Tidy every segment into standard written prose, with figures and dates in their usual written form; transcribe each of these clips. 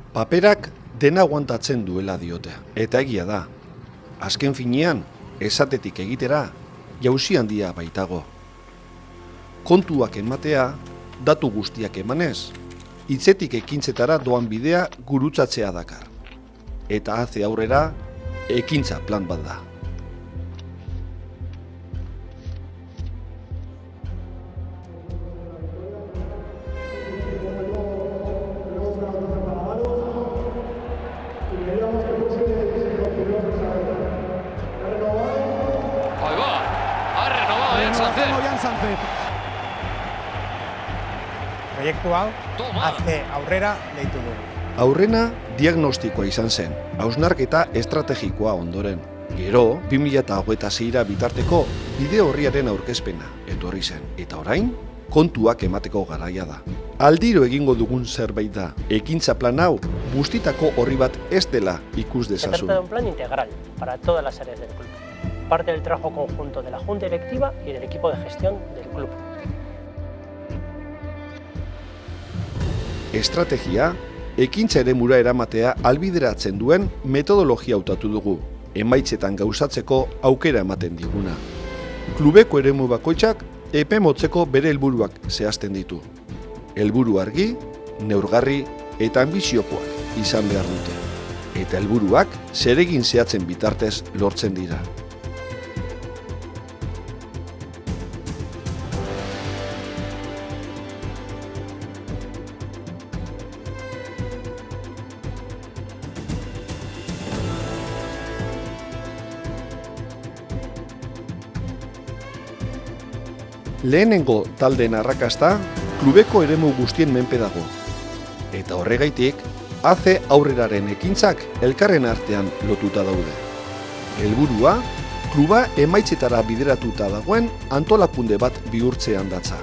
Paperak dena aguantatzen duela diote, eta egia da. Azken finean, esatetik egitera, jauzi handia baitago. Kontuak ematea, datu guztiak emanez, hitzetik ekintzetara doan bidea gurutzatzea dakar. Eta haze aurrera, ekintza plan bat da. Proiektu hau, haze aurrera deitu dugu. Aurrena diagnostikoa izan zen, hausnarketa estrategikoa ondoren. Gero, 2026 bitarteko bide horriaren aurkezpena etorri zen, eta orain, kontuak emateko garaia da. Aldiro egingo dugun zerbait da, ekintza plan hau bustitako horri bat ez dela ikus dezazun. Se trata de un plan integral para todas las áreas del club. Parte del trabajo conjunto de la Junta Directiva y del equipo de gestión del club. Estrategia, ekintza eremura eramatea albideratzen duen metodologia hautatu dugu, emaitzetan gauzatzeko aukera ematen diguna. Klubeko eremu bakoitzak epe motzeko bere helburuak zehazten ditu. Helburu argi, neurgarri eta anbiziokoak izan behar dute. Eta helburuak zeregin zehatzen bitartez lortzen dira. Lehenengo taldeen arrakasta, klubeko eremu guztien menpe dago. Eta horregaitik, haze aurreraren ekintzak elkarren artean lotuta daude. Helburua, kluba emaitzetara bideratuta dagoen antolakunde bat bihurtzean datza.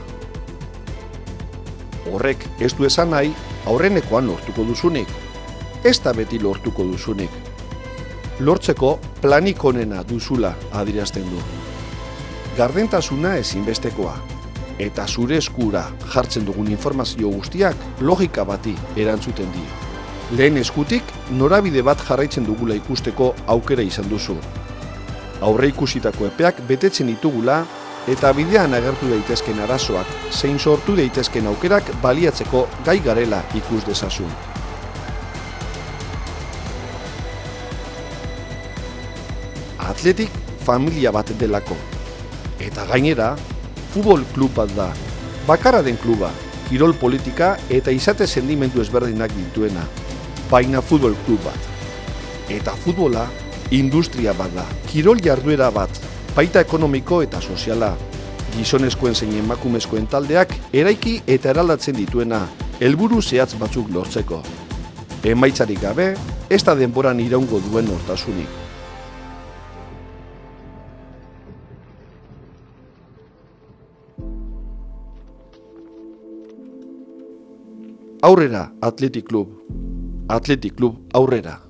Horrek ez du esan nahi, aurrenekoan lortuko duzunik. Ez da beti lortuko duzunik. Lortzeko planik onena duzula adierazten du. Gardentasuna ezinbestekoa, eta zure eskura jartzen dugun informazio guztiak logika bati erantzuten dio. Lehen eskutik, norabide bat jarraitzen dugula ikusteko aukera izan duzu. Aurre ikusitako epeak betetzen ditugula, eta bidean agertu daitezken arazoak, zein sortu daitezken aukerak baliatzeko gai garela ikus dezazun. Atletik familia bat delako. Eta gainera, futbol klub bat da. Bakarra den kluba, kirol politika eta izate sentimendu ezberdinak dituena. Baina futbol klub bat. Eta futbola, industria bat da. Kirol jarduera bat, baita ekonomiko eta soziala. Gizonezkoen zein emakumezkoen taldeak eraiki eta eraldatzen dituena, helburu zehatz batzuk lortzeko. Emaitzarik gabe, ez da denboran iraungo duen hortasunik. Aurrera, Athletic Club. Athletic Club, aurrera.